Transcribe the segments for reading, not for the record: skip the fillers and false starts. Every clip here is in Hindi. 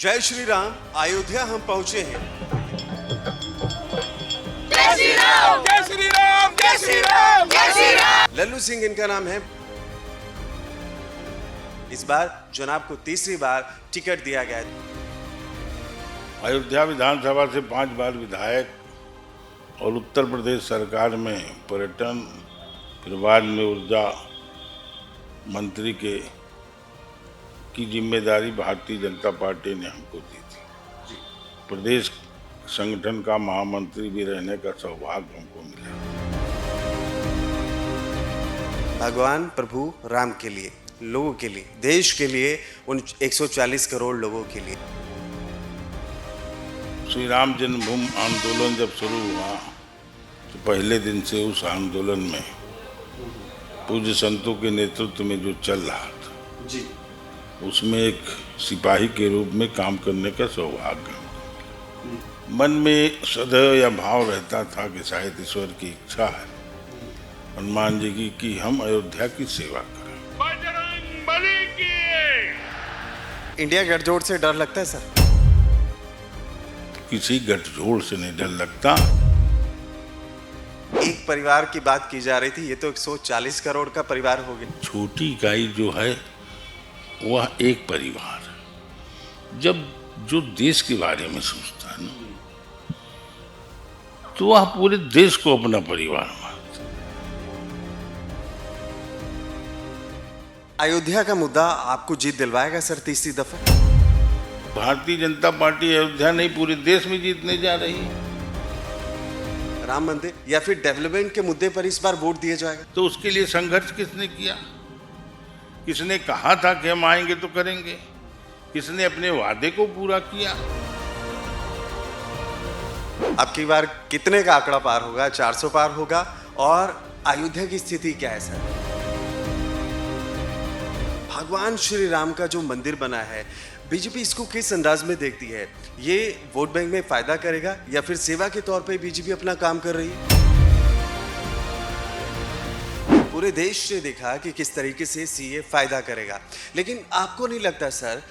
जय श्री राम। अयोध्या हम पहुंचे हैं। जय श्री राम, जय श्री राम, जय श्री राम, जय श्री राम। लल्लू सिंह इनका नाम है। इस बार जनाब को तीसरी बार टिकट दिया गया है। अयोध्या विधानसभा से 5 बार विधायक और उत्तर प्रदेश सरकार में पर्यटन, फिर बाद में ऊर्जा मंत्री की जिम्मेदारी भारतीय जनता पार्टी ने हमको दी थी। प्रदेश संगठन का महामंत्री भी रहने का सौभाग्य हमको मिला। भगवान प्रभु राम के लिए, लोगों के लिए, देश के लिए, उन 140 करोड़ लोगों के लिए। श्री राम जन्मभूमि आंदोलन जब शुरू हुआ तो पहले दिन से उस आंदोलन में पूज्य संतों के नेतृत्व में जो चल रहा था जी, उसमें एक सिपाही के रूप में काम करने का सौभाग्य। मन में सदैव यह भाव रहता था कि शायद ईश्वर की इच्छा है हनुमान जी की कि हम अयोध्या की सेवा करें। बजरंगबली की। इंडिया गठजोड़ से डर लगता है सर? किसी गठजोड़ से नहीं डर लगता। एक परिवार की बात की जा रही थी, ये तो 140 करोड़ का परिवार हो गया। छोटी इकाई जो है वह एक परिवार है। जब जो देश के बारे में सोचता है ना तो वह पूरे देश को अपना परिवार मानता है। अयोध्या का मुद्दा आपको जीत दिलवाएगा सर तीसरी दफा? भारतीय जनता पार्टी अयोध्या नहीं पूरे देश में जीतने जा रही है। राम मंदिर या फिर डेवलपमेंट के मुद्दे पर इस बार वोट दिया जाएगा? तो उसके लिए संघर्ष किसने किया? किसने कहा था कि हम आएंगे तो करेंगे? किसने अपने वादे को पूरा किया? अब की बार कितने का आंकड़ा पार होगा? 400 पार होगा? और अयोध्या की स्थिति क्या है सर? भगवान श्री राम का जो मंदिर बना है, बीजेपी इसको किस अंदाज में देखती है? ये वोट बैंक में फायदा करेगा या फिर सेवा के तौर पे बीजेपी अपना काम कर रही है? पूरे देश ने देखा कि किस तरीके से सीए फायदा करेगा, लेकिन आपको नहीं लगता सर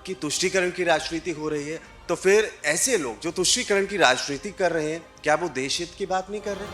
कि तुष्टीकरण की राजनीति हो रही है? तो फिर ऐसे लोग जो तुष्टीकरण की राजनीति कर रहे हैं, क्या वो देश हित की बात नहीं कर रहे?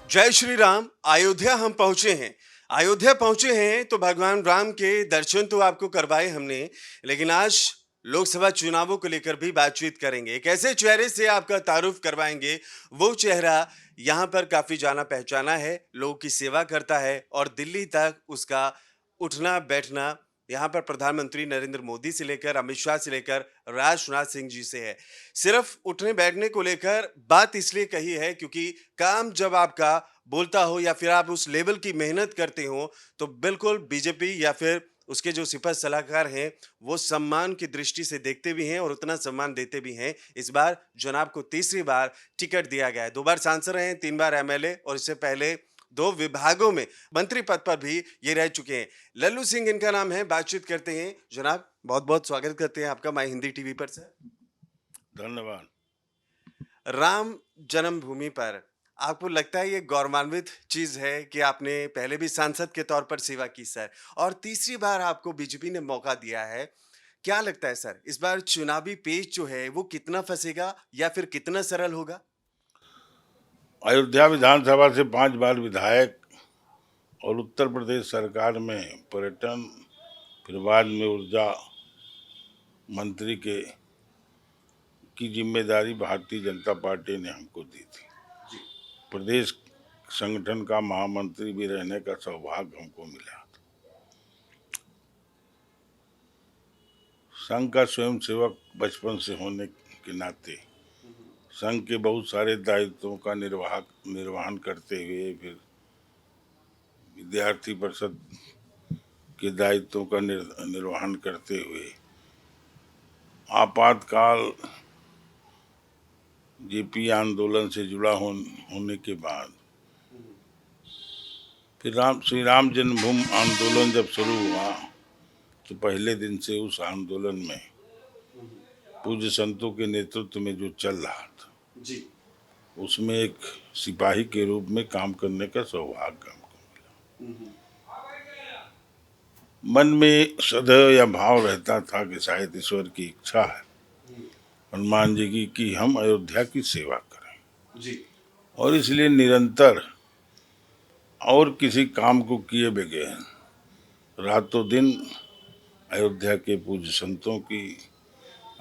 जय श्री राम। अयोध्या हम पहुंचे हैं। अयोध्या पहुंचे हैं तो भगवान राम के दर्शन तो आपको करवाए हमने, लेकिन आज लोकसभा चुनावों को लेकर भी बातचीत करेंगे। एक ऐसे चेहरे से आपका तारुफ करवाएंगे, वो चेहरा यहाँ पर काफी जाना पहचाना है, लोगों की सेवा करता है और दिल्ली तक उसका उठना बैठना यहाँ पर प्रधानमंत्री नरेंद्र मोदी से लेकर अमित शाह से लेकर राजनाथ सिंह जी से है। सिर्फ उठने बैठने को लेकर बात इसलिए कही है क्योंकि काम जब आपका बोलता हो या फिर आप उस लेवल की मेहनत करते हो तो बिल्कुल बीजेपी या फिर उसके जो सिपह सलाहकार हैं वो सम्मान की दृष्टि से देखते भी हैं और उतना सम्मान देते भी हैं। इस बार जनाब को तीसरी बार टिकट दिया गया है। 2 बार सांसद रहे हैं, 3 बार एमएलए और इससे पहले 2 विभागों में मंत्री पद पर भी ये रह चुके हैं। लल्लू सिंह इनका नाम है। बातचीत करते हैं। जनाब बहुत बहुत स्वागत करते हैं आपका माय हिंदी टीवी पर सर। धन्यवाद। राम जन्मभूमि पर आपको लगता है ये गौरवान्वित चीज है कि आपने पहले भी सांसद के तौर पर सेवा की सर, और तीसरी बार आपको बीजेपी ने मौका दिया है। क्या लगता है सर इस बार चुनावी पेच जो है वो कितना फंसेगा या फिर कितना सरल होगा? अयोध्या विधानसभा से 5 बार विधायक और उत्तर प्रदेश सरकार में पर्यटन, फिर बाद में ऊर्जा मंत्री की जिम्मेदारी भारतीय जनता पार्टी ने हमको दी थी। प्रदेश संगठन का महामंत्री भी रहने का सौभाग्य हमको मिला। संघ का स्वयंसेवक बचपन से होने के नाते संघ के बहुत सारे दायित्वों का निर्वहन करते हुए, फिर विद्यार्थी परिषद के दायित्वों का निर्वहन करते हुए, आपातकाल जेपी आंदोलन से जुड़ा होने के बाद फिर श्री राम जन्मभूमि आंदोलन जब शुरू हुआ तो पहले दिन से उस आंदोलन में पूज्य संतों के नेतृत्व में जो चल रहा था जी, उसमें एक सिपाही के रूप में काम करने का सौभाग्य हमको मिला। मन में सदैव यह भाव रहता था कि शायद ईश्वर की इच्छा है हनुमान जी की कि हम अयोध्या की सेवा करें, जी और इसलिए निरंतर और किसी काम को किए बगैर रातों दिन अयोध्या के पूज्य संतों की,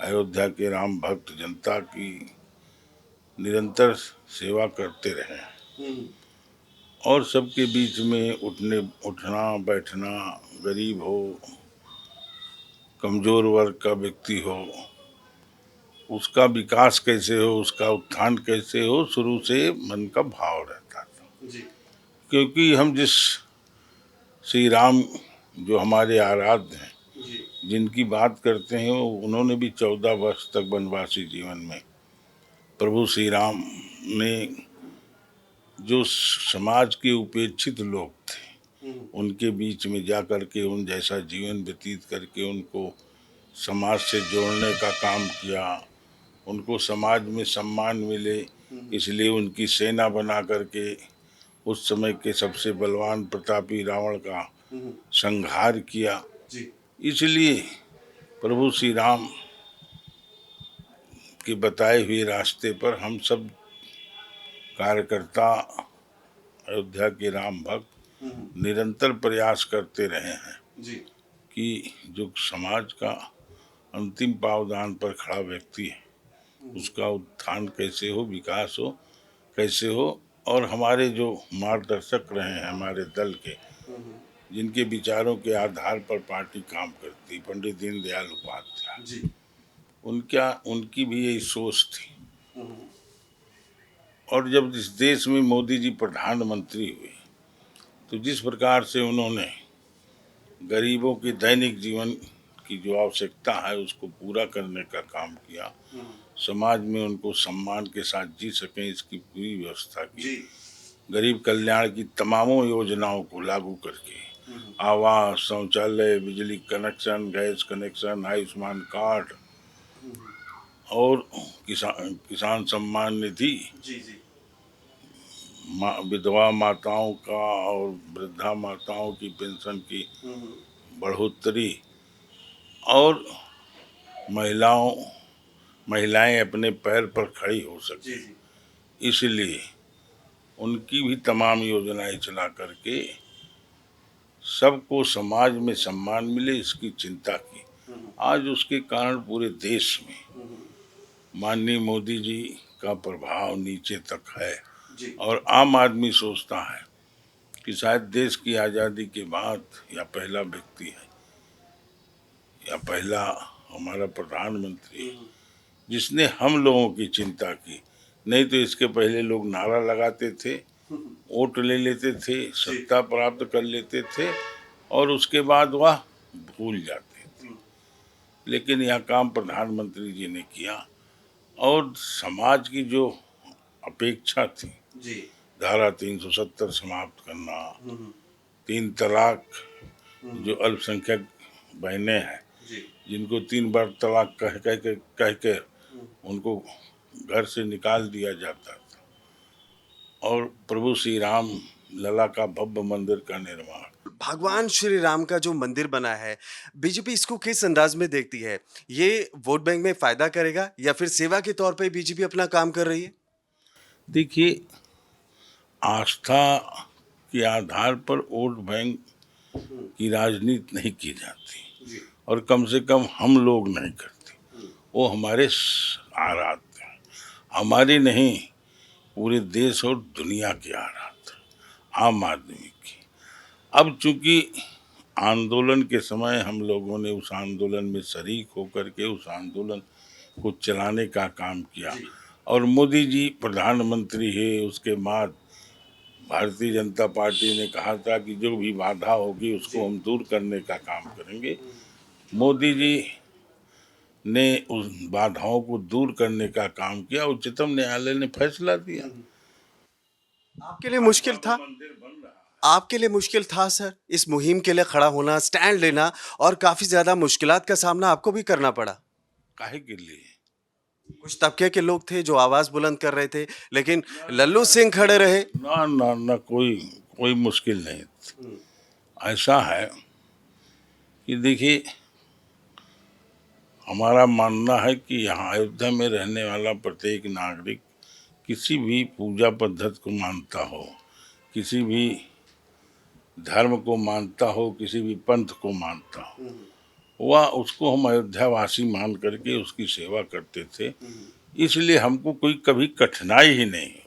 अयोध्या के राम भक्त जनता की निरंतर सेवा करते रहे, और सबके बीच में उठना बैठना, गरीब हो, कमजोर वर्ग का व्यक्ति हो, उसका विकास कैसे हो, उसका उत्थान कैसे हो, शुरू से मन का भाव रहता था। जी क्योंकि हम जिस श्री राम जो हमारे आराध्य हैं, जी जिनकी बात करते हैं, उन्होंने भी 14 वर्ष तक वनवासी जीवन में प्रभु श्री राम ने जो समाज के उपेक्षित लोग थे उनके बीच में जा कर के उन जैसा जीवन व्यतीत करके उनको समाज से जोड़ने का काम किया, उनको समाज में सम्मान मिले, इसलिए उनकी सेना बना करके उस समय के सबसे बलवान प्रतापी रावण का संहार किया। जी इसलिए प्रभु श्री राम के बताए हुए रास्ते पर हम सब कार्यकर्ता, अयोध्या के राम भक्त निरंतर प्रयास करते रहे हैं जी कि जो समाज का अंतिम पावदान पर खड़ा व्यक्ति है उसका उत्थान कैसे हो, विकास हो कैसे हो, और हमारे जो मार्गदर्शक रहे हैं हमारे दल के, जिनके विचारों के आधार पर पार्टी काम करती, पंडित दीनदयाल उपाध्याय जी उनकी भी यही सोच थी। और जब इस देश में मोदी जी प्रधानमंत्री हुए तो जिस प्रकार से उन्होंने गरीबों के दैनिक जीवन की जो आवश्यकता है उसको पूरा करने का काम किया, समाज में उनको सम्मान के साथ जी सकें इसकी पूरी व्यवस्था की, गरीब कल्याण की तमामों योजनाओं को लागू करके आवास, शौचालय, बिजली connection, gas connection, Ayushman card और किसान सम्मान निधि, जी जी विधवा माताओं का और वृद्धा माताओं की पेंशन की बढ़ोतरी, और महिलाएं अपने पैर पर खड़ी हो सके, इसलिए उनकी भी तमाम योजनाएं चला करके सबको समाज में सम्मान मिले इसकी चिंता की। आज उसके कारण पूरे देश में माननीय मोदी जी का प्रभाव नीचे तक है, और आम आदमी सोचता है कि शायद देश की आज़ादी के बाद या पहला व्यक्ति है या पहला हमारा प्रधानमंत्री है जिसने हम लोगों की चिंता की। नहीं तो इसके पहले लोग नारा लगाते थे, वोट ले लेते थे, सत्ता प्राप्त कर लेते थे और उसके बाद वह भूल जाते थे। लेकिन यह काम प्रधानमंत्री जी ने किया, और समाज की जो अपेक्षा थी जी धारा 370 समाप्त करना, 3 तलाक, जो अल्पसंख्यक बहनें हैं जिनको 3 बार तलाक कह के उनको घर से निकाल दिया जाता था, और प्रभु श्री राम लला का भव्य मंदिर का निर्माण। भगवान श्री राम का जो मंदिर बना है, बीजेपी इसको किस अंदाज में देखती है? ये वोट बैंक में फायदा करेगा या फिर सेवा के तौर पे बीजेपी अपना काम कर रही है? देखिए, आस्था के आधार पर वोट बैंक की राजनीति नहीं की जाती, और कम से कम हम लोग नहीं करते। वो हमारे आराध्य हैं, हमारी नहीं, पूरे देश और दुनिया के आराध्य, आम आदमी की। अब चूंकि आंदोलन के समय हम लोगों ने उस आंदोलन में शरीक होकर के उस आंदोलन को चलाने का काम किया, और मोदी जी प्रधानमंत्री है, उसके बाद भारतीय जनता पार्टी ने कहा था कि जो भी बाधा होगी उसको हम दूर करने का काम करेंगे। मोदी जी ने उस बाधाओं को दूर करने का काम किया, उच्चतम न्यायालय ने फैसला दिया। आपके लिए मुश्किल था? आपके लिए मुश्किल था सर इस मुहिम के लिए खड़ा होना, स्टैंड लेना, और काफी ज्यादा मुश्किलात का सामना आपको भी करना पड़ा? काहे के लिए? कुछ तबके के लोग थे जो आवाज बुलंद कर रहे थे, लेकिन लल्लू सिंह खड़े रहे। ना ना ना, कोई मुश्किल नहीं। ऐसा है कि देखिए, हमारा मानना है कि यहाँ अयोध्या में रहने वाला प्रत्येक नागरिक किसी भी पूजा पद्धति को मानता हो, किसी भी धर्म को मानता हो, किसी भी पंथ को मानता हो, वह उसको हम अयोध्यावासी मान करके उसकी सेवा करते थे। इसलिए हमको कोई कभी कठिनाई ही नहीं हुई।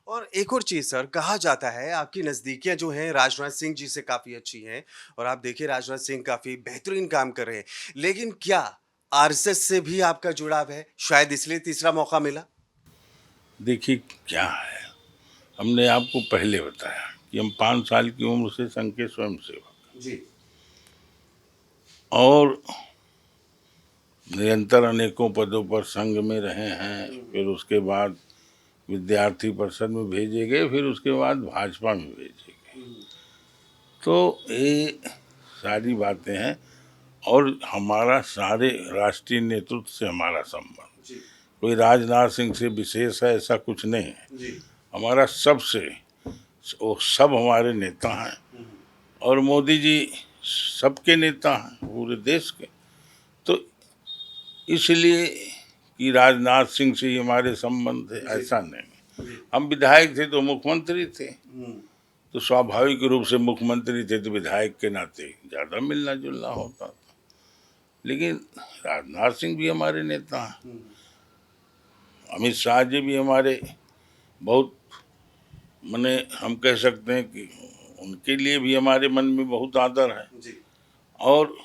और एक और चीज सर, कहा जाता है आपकी नजदीकियां जो हैं राजनाथ सिंह जी से काफी अच्छी हैं, और आप देखिए राजनाथ सिंह काफी बेहतरीन काम कर रहे हैं, लेकिन क्या आरएसएस से भी आपका जुड़ाव है? शायद इसलिए तीसरा मौका मिला। देखिए क्या है, हमने आपको पहले बताया कि हम 5 साल की उम्र से संघ के स्वयं सेवक जी। और निरंतर अनेकों पदों पर संघ में रहे हैं। फिर उसके बाद विद्यार्थी परिषद में भेजे गए, फिर उसके बाद भाजपा में भेजे गए। तो ये सारी बातें हैं और हमारा सारे राष्ट्रीय नेतृत्व से हमारा संबंध जी। कोई राजनाथ सिंह से विशेष है ऐसा कुछ नहीं है। जी। हमारा सबसे, वो सब हमारे नेता हैं और मोदी जी सबके नेता हैं पूरे देश के। तो इसलिए कि राजनाथ सिंह से ही हमारे संबंध है ऐसा नहीं। हम विधायक थे तो मुख्यमंत्री थे, तो स्वाभाविक रूप से मुख्यमंत्री थे तो विधायक के नाते ज़्यादा मिलना जुलना होता था। लेकिन राजनाथ सिंह भी हमारे नेता हैं, अमित शाह जी भी हमारे बहुत, माने हम कह सकते हैं कि उनके लिए भी हमारे मन में बहुत आदर है जी। और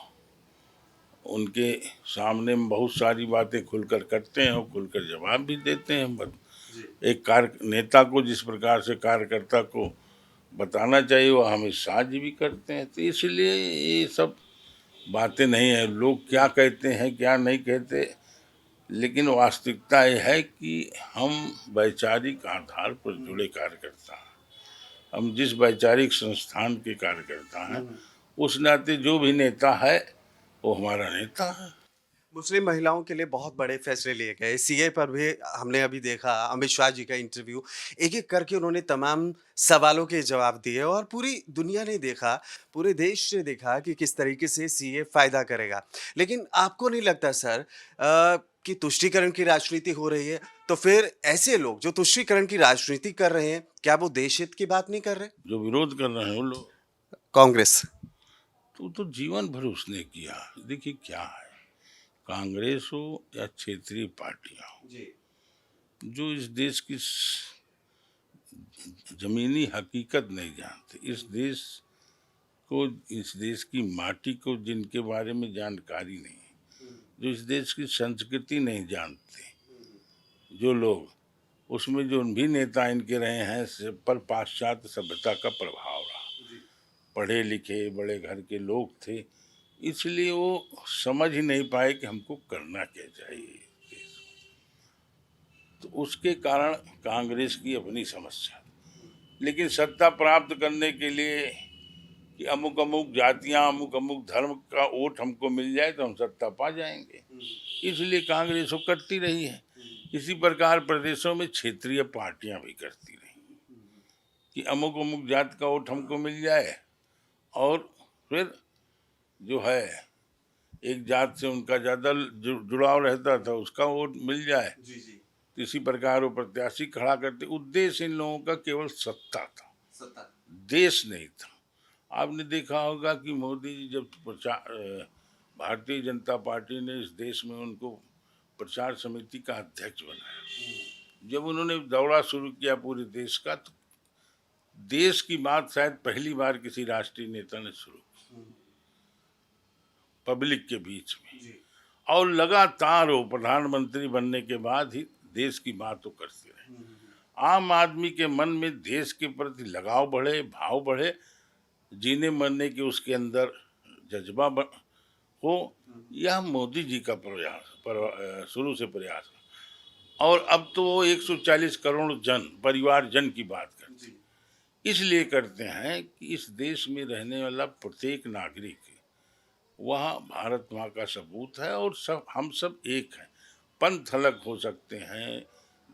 उनके सामने हम बहुत सारी बातें खुलकर करते हैं और खुलकर जवाब भी देते हैं। बस एक कार्य नेता को जिस प्रकार से कार्यकर्ता को बताना चाहिए वो हमें शाह जी भी करते हैं। तो इसलिए ये सब बातें नहीं है, लोग क्या कहते हैं क्या नहीं कहते, लेकिन वास्तविकता ये है कि हम वैचारिक आधार पर जुड़े कार्यकर्ता हैं। हम जिस वैचारिक संस्थान के कार्यकर्ता हैं उस नाते जो भी नेता है वो हमारा नेता है। मुस्लिम महिलाओं के लिए बहुत बड़े फैसले लिए गए, सीए पर भी हमने अभी देखा अमित शाह जी का इंटरव्यू, एक एक करके उन्होंने तमाम सवालों के जवाब दिए और पूरी दुनिया ने देखा, पूरे देश ने देखा कि किस तरीके से सीए फायदा करेगा। लेकिन आपको नहीं लगता सर कि तुष्टीकरण की राजनीति हो रही है? तो फिर ऐसे लोग जो तुष्टीकरण की राजनीति कर रहे हैं, क्या वो देश हित की बात नहीं कर रहे? जो विरोध कर रहे हैं वो लोग, कांग्रेस। तो जीवन भर उसने किया। देखिए क्या है, कांग्रेस हो या क्षेत्रीय पार्टियां हो, जी। जो इस देश की जमीनी हकीकत नहीं जानते, इस देश को, इस देश की माटी को जिनके बारे में जानकारी नहीं है, जो इस देश की संस्कृति नहीं जानते, जो लोग उसमें जो भी नेता इनके रहे हैं सब पर पाश्चात्य सभ्यता का प्रभाव रहा। पढ़े लिखे बड़े घर के लोग थे, इसलिए वो समझ ही नहीं पाए कि हमको करना क्या चाहिए। तो उसके कारण कांग्रेस की अपनी समस्या, लेकिन सत्ता प्राप्त करने के लिए कि अमुक अमुक जातियां अमुक अमुक धर्म का वोट हमको मिल जाए तो हम सत्ता पा जाएंगे, इसलिए कांग्रेस वो करती रही है। इसी प्रकार प्रदेशों में क्षेत्रीय पार्टियां भी करती रही कि अमुक अमुक जात का वोट हमको मिल जाए और फिर जो है एक जात से उनका ज़्यादा जुड़ाव रहता था उसका वोट मिल जाए। जी जी। तो इसी प्रकार वो प्रत्याशी खड़ा करते। उद्देश्य इन लोगों का केवल सत्ता था, सत्ता, देश नहीं था। आपने देखा होगा कि मोदी जी जब भारतीय जनता पार्टी ने इस देश में उनको प्रचार समिति का अध्यक्ष बनाया, जब उन्होंने दौरा शुरू किया पूरे देश का, तो देश की बात शायद पहली बार किसी राष्ट्रीय नेता ने शुरू की पब्लिक के बीच में, और लगातार वो प्रधानमंत्री बनने के बाद ही देश की बात तो करते रहे। आम आदमी के मन में देश के प्रति लगाव बढ़े, भाव बढ़े, जीने मरने के उसके अंदर जज्बा हो, यह मोदी जी का प्रयास शुरू से प्रयास है। और अब तो वो 140 करोड़ परिवार जन की बात करते हैं, इसलिए करते हैं कि इस देश में रहने वाला प्रत्येक नागरिक वह भारत माँ का सबूत है और सब हम सब एक हैं। पंथ अलग हो सकते हैं,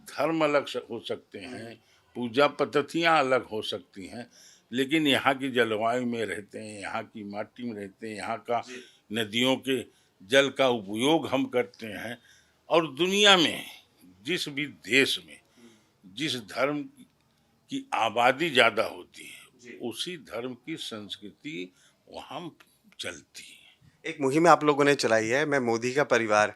धर्म अलग हो सकते हैं, पूजा पद्धतियाँ अलग हो सकती हैं, लेकिन यहाँ की जलवायु में रहते हैं, यहाँ की माटी में रहते हैं, यहाँ का नदियों के जल का उपयोग हम करते हैं। और दुनिया में जिस भी देश में जिस धर्म की आबादी ज़्यादा होती है, उसी धर्म की संस्कृति वहाँ चलती है। एक मुहिम आप लोगों ने चलाई है, मैं मोदी का परिवार।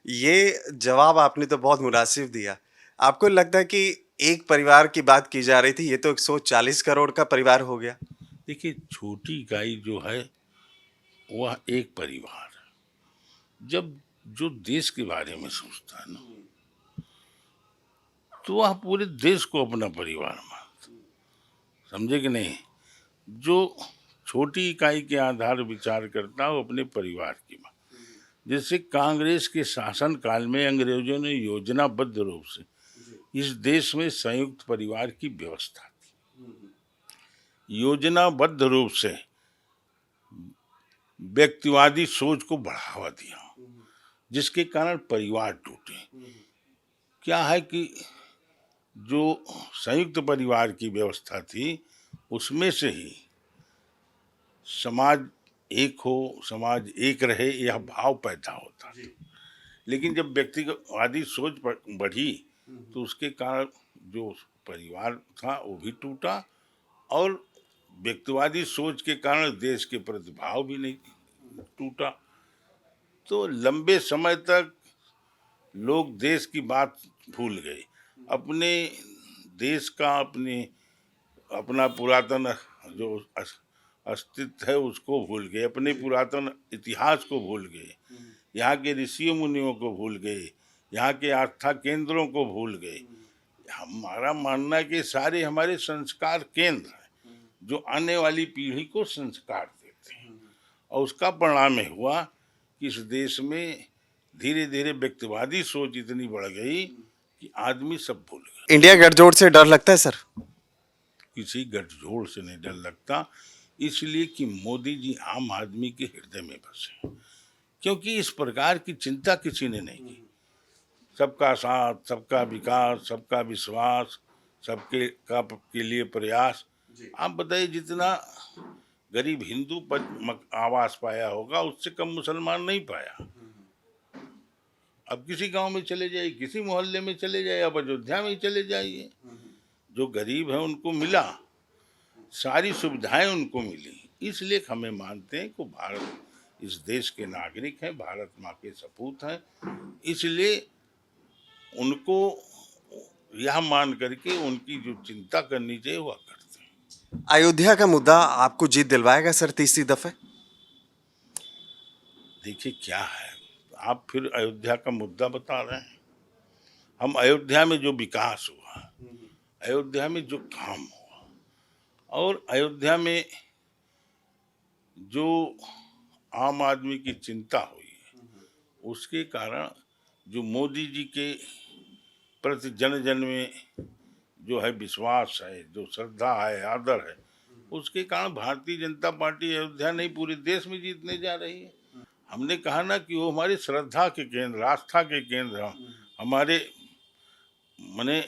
ये जवाब आपने तो बहुत मुनासिब दिया। आपको लगता है कि एक परिवार की बात की जा रही थी, ये तो 140 करोड़ का परिवार हो गया। देखिए, छोटी इकाई जो है वह एक परिवार है। जब जो देश के बारे में सोचता है ना, तो वह पूरे देश को अपना परिवार मानता, समझे कि नहीं। जो छोटी इकाई के आधार विचार करता है वो अपने परिवार की बात। जैसे कांग्रेस के शासन काल में अंग्रेजों ने योजनाबद्ध रूप से इस देश में संयुक्त परिवार की व्यवस्था थी। योजनाबद्ध रूप से व्यक्तिवादी सोच को बढ़ावा दिया, जिसके कारण परिवार टूटे। क्या है कि जो संयुक्त परिवार की व्यवस्था थी, उसमें से ही समाज एक हो, समाज एक रहे, यह भाव पैदा होता था। लेकिन जब व्यक्तिवादी सोच बढ़ी, तो उसके कारण जो परिवार था वो भी टूटा, और व्यक्तिवादी सोच के कारण देश के प्रति भाव भी नहीं टूटा। तो लंबे समय तक लोग देश की बात भूल गए, अपने देश का अपना पुरातन जो अस्तित्व है उसको भूल गए, अपने पुरातन इतिहास को भूल गए, यहाँ के ऋषियों मुनियों को भूल गए, यहाँ के आस्था केंद्रों को भूल गए। हमारा मानना है कि सारे हमारे संस्कार केंद्र हैं जो आने वाली पीढ़ी को संस्कार देते हैं, और उसका परिणाम हुआ कि इस देश में धीरे धीरे व्यक्तिवादी सोच इतनी बढ़ गई कि आदमी सब भूल गए। इंडिया गठजोड़ से डर लगता है सर? किसी गठजोड़ से नहीं डर लगता, इसलिए कि मोदी जी आम आदमी के हृदय में बसे, क्योंकि इस प्रकार की चिंता किसी ने नहीं की। सबका साथ, सबका विकास, सबका विश्वास, के लिए प्रयास। आप बताइए, जितना गरीब हिंदू आवास पाया होगा, उससे कम मुसलमान नहीं पाया। अब किसी गांव में चले जाइए, किसी मोहल्ले में चले जाइए, अब अयोध्या में ही चले जाइए, जो गरीब है उनको मिला, सारी सुविधाएं उनको मिली। इसलिए हमें मानते हैं कि भारत इस देश के नागरिक हैं, भारत माँ के सपूत हैं, इसलिए उनको यह मान करके उनकी जो चिंता करनी चाहिए वह करते हैं। अयोध्या का मुद्दा आपको जीत दिलवाएगा सर तीसरी दफे? देखिए क्या है, आप फिर अयोध्या का मुद्दा बता रहे हैं। हम अयोध्या में जो विकास हुआ, अयोध्या में जो काम हुआ, और अयोध्या में जो आम आदमी की चिंता हुई, उसके कारण जो मोदी जी के प्रति जन जन में जो है विश्वास है, जो श्रद्धा है, आदर है, उसके कारण भारतीय जनता पार्टी अयोध्या नहीं पूरे देश में जीतने जा रही है। हमने कहा ना कि वो हमारी श्रद्धा के केंद्र, आस्था के केंद्र, हमारे मने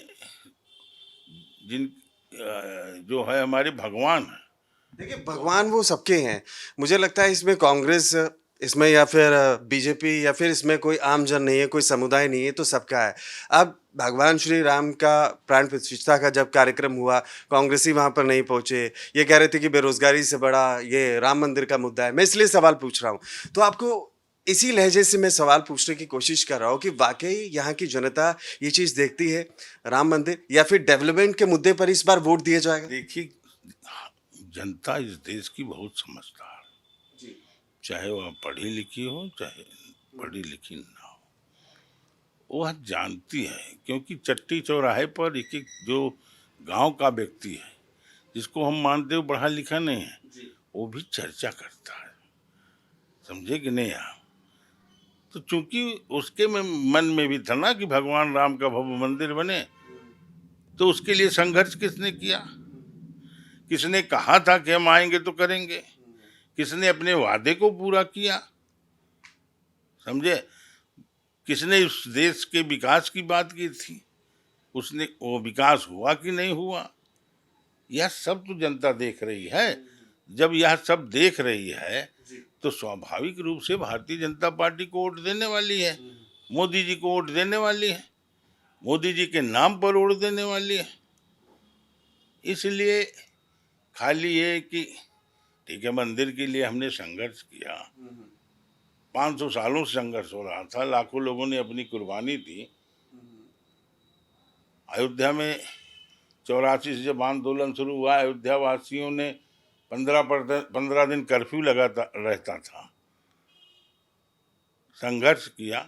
जिन जो है हमारे भगवान है। देखिए, भगवान वो सबके हैं। मुझे लगता है इसमें कांग्रेस, इसमें या फिर बीजेपी, या फिर इसमें कोई आम जन नहीं है, कोई समुदाय नहीं है, तो सबका है। अब भगवान श्री राम का प्राण प्रतिष्ठा का जब कार्यक्रम हुआ, कांग्रेसी वहां पर नहीं पहुंचे, ये कह रहे थे कि बेरोजगारी से बड़ा ये राम मंदिर का मुद्दा है। मैं इसलिए सवाल पूछ रहा हूं, तो आपको इसी लहजे से मैं सवाल पूछने की कोशिश कर रहा हूं कि वाकई यहाँ की जनता ये चीज देखती है, राम मंदिर या फिर डेवलपमेंट के मुद्दे पर इस बार वोट दिया जाएगा? देखिए, जनता इस देश की बहुत समझदार, चाहे वह पढ़ी लिखी हो चाहे पढ़ी लिखी ना हो, वह जानती है। क्योंकि चट्टी चौराहे पर एक एक जो गांव का व्यक्ति है, जिसको हम मानते हो पढ़ा लिखा नहीं है, वो भी चर्चा करता है, समझे कि नहीं आप। तो चूंकि उसके मन में भी था ना कि भगवान राम का भव्य मंदिर बने, तो उसके लिए संघर्ष किसने किया? किसने कहा था कि हम आएंगे तो करेंगे? किसने अपने वादे को पूरा किया? समझे? किसने उस देश के विकास की बात की थी? उसने वो विकास हुआ कि नहीं हुआ? यह सब तो जनता देख रही है। जब यह सब देख रही है तो स्वाभाविक रूप से भारतीय जनता पार्टी को वोट देने वाली है, मोदी जी को वोट देने वाली है, मोदी जी के नाम पर वोट देने वाली है। इसलिए खाली ये कि ठीक है, मंदिर के लिए हमने संघर्ष किया, 500 सालों से संघर्ष हो रहा था, लाखों लोगों ने अपनी कुर्बानी दी। अयोध्या में 84 से जब आंदोलन शुरू हुआ, अयोध्या वासियों ने 15 दिन कर्फ्यू लगाता रहता था, संघर्ष किया,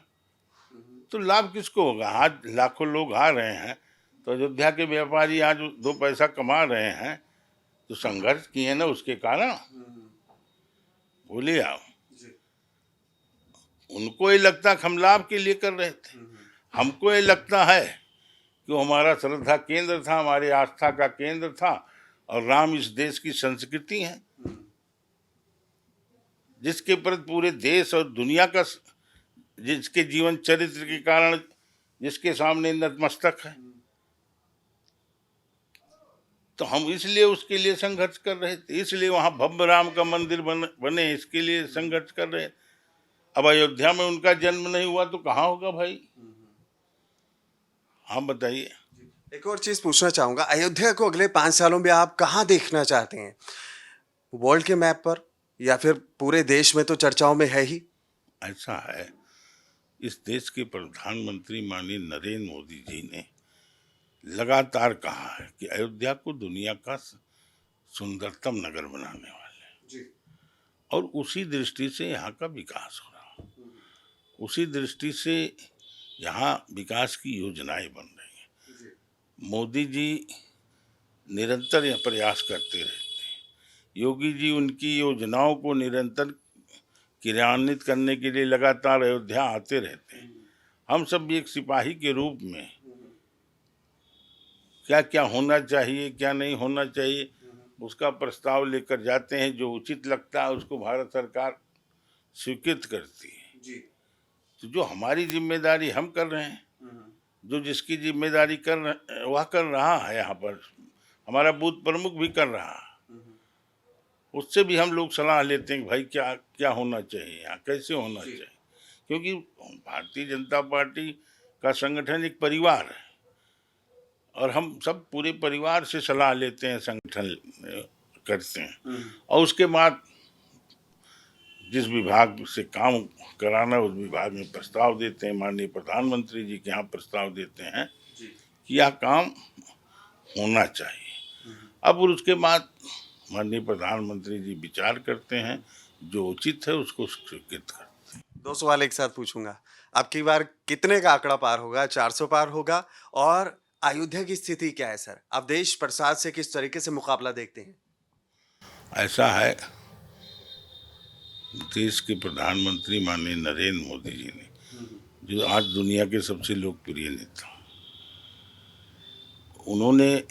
तो लाभ किसको होगा? आज लाखों लोग आ रहे हैं, तो अयोध्या के व्यापारी आज 2 पैसा कमा रहे हैं, तो संघर्ष किए ना उसके कारण। बोलिए आप, उनको ये लगता कि हम लाभ के लिए कर रहे थे, हमको ये लगता है कि वो हमारा श्रद्धा केंद्र था, हमारी आस्था का केंद्र था, और राम इस देश की संस्कृति है जिसके प्रति पूरे देश और दुनिया का, जिसके जीवन चरित्र के कारण जिसके सामने नतमस्तक है। तो हम इसलिए उसके लिए संघर्ष कर रहे थे, इसलिए वहां भव्य राम का मंदिर बने इसके लिए संघर्ष कर रहे थे। अब अयोध्या में उनका जन्म नहीं हुआ तो कहाँ होगा भाई? हाँ बताइए। एक और चीज पूछना चाहूंगा, अयोध्या को अगले 5 सालों में आप कहाँ देखना चाहते हैं? वर्ल्ड के मैप पर या फिर पूरे देश में? तो चर्चाओं में है ही। ऐसा है, इस देश के प्रधानमंत्री माननीय नरेंद्र मोदी जी ने लगातार कहा है कि अयोध्या को दुनिया का सुंदरतम नगर बनाने वाले हैं, और उसी दृष्टि से यहाँ का विकास हो रहा है, उसी दृष्टि से यहाँ विकास की योजनाएं बन रही हैं। मोदी जी निरंतर यह प्रयास करते रहते हैं, योगी जी उनकी योजनाओं को निरंतर क्रियान्वित करने के लिए लगातार अयोध्या आते रहते हैं। हम सब भी एक सिपाही के रूप में क्या क्या होना चाहिए, क्या नहीं होना चाहिए, उसका प्रस्ताव लेकर जाते हैं। जो उचित लगता है उसको भारत सरकार स्वीकृत करती है। तो जो हमारी जिम्मेदारी हम कर रहे हैं, जो जिसकी जिम्मेदारी वह कर रहा है, यहाँ पर हमारा बूथ प्रमुख भी कर रहा है, उससे भी हम लोग सलाह लेते हैं कि भाई क्या क्या होना चाहिए, यहाँ कैसे होना चाहिए। क्योंकि भारतीय जनता पार्टी का संगठन एक परिवार है, और हम सब पूरे परिवार से सलाह लेते हैं, संगठन करते हैं, और उसके बाद जिस विभाग से काम कराना उस विभाग में प्रस्ताव देते हैं, माननीय प्रधानमंत्री जी के यहाँ प्रस्ताव देते हैं कि यह काम होना चाहिए। अब उसके बाद माननीय प्रधानमंत्री जी विचार करते हैं, जो उचित है उसको स्वीकृत करते हैं। 2 सवाल एक साथ पूछूंगा। आपकी बार कितने का आंकड़ा पार होगा? 400 पार होगा? और अयोध्या की स्थिति क्या है सर? आप देश प्रसाद से किस तरीके से मुकाबला देखते हैं? ऐसा है, देश के प्रधानमंत्री माननीय नरेंद्र मोदी जी ने, जो आज दुनिया के सबसे लोकप्रिय नेता, उन्होंने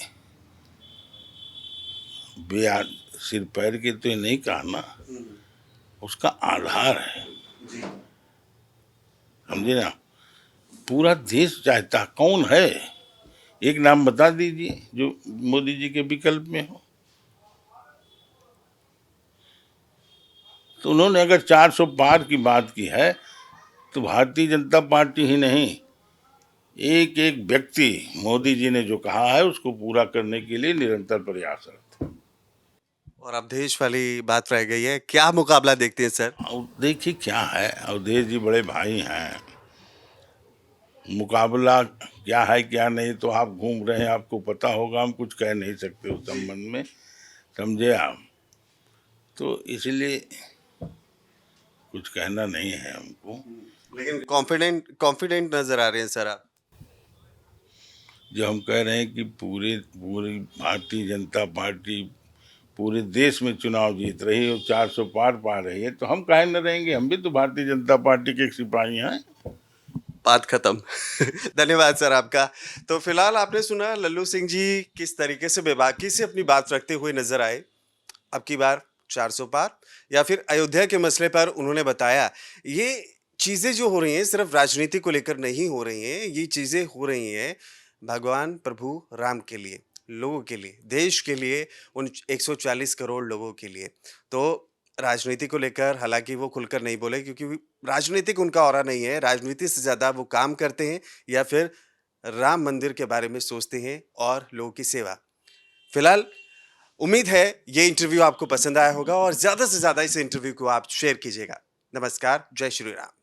सिर पैर के तो ये नहीं कहा ना, उसका आधार है, समझे ना? पूरा देश चाहता, कौन है एक नाम बता दीजिए जो मोदी जी के विकल्प में हो। तो उन्होंने अगर 400 पार की बात की है तो भारतीय जनता पार्टी ही नहीं, एक एक व्यक्ति मोदी जी ने जो कहा है उसको पूरा करने के लिए निरंतर प्रयासरत है। और अब देश वाली बात रह गई है, क्या मुकाबला देखते हैं सर? और देखिए क्या है, अवधेश जी बड़े भाई हैं, मुकाबला क्या है क्या नहीं तो आप घूम रहे हैं, आपको पता होगा, हम कुछ कह नहीं सकते उस संबंध में, समझे आप? तो इसलिए कुछ कहना नहीं है हमको। लेकिन कॉन्फिडेंट नजर आ रहे हैं सर आप। जो हम कह रहे हैं कि पूरी भारतीय जनता पार्टी पूरे देश में चुनाव जीत रही है और 400 पार पा रही है, तो हम काहे न रहेंगे? हम भी तो भारतीय जनता पार्टी के एक सिपाही हैं। बात खत्म। धन्यवाद सर आपका। तो फिलहाल आपने सुना लल्लू सिंह जी किस तरीके से बेबाकी से अपनी बात रखते हुए नजर आए। अब की बार 400 पार या फिर अयोध्या के मसले पर उन्होंने बताया, ये चीजें जो हो रही हैं सिर्फ राजनीति को लेकर नहीं हो रही हैं, ये चीजें हो रही हैं भगवान प्रभु राम के लिए। लोगों के लिए, देश के लिए, उन 140 करोड़ लोगों के लिए। तो राजनीति को लेकर हालाँकि वो खुलकर नहीं बोले क्योंकि राजनीतिक उनका ऑरा नहीं है, राजनीति से ज़्यादा वो काम करते हैं या फिर राम मंदिर के बारे में सोचते हैं और लोगों की सेवा। फिलहाल उम्मीद है ये इंटरव्यू आपको पसंद आया होगा और ज़्यादा से ज़्यादा इस इंटरव्यू को आप शेयर कीजिएगा। नमस्कार, जय श्री राम।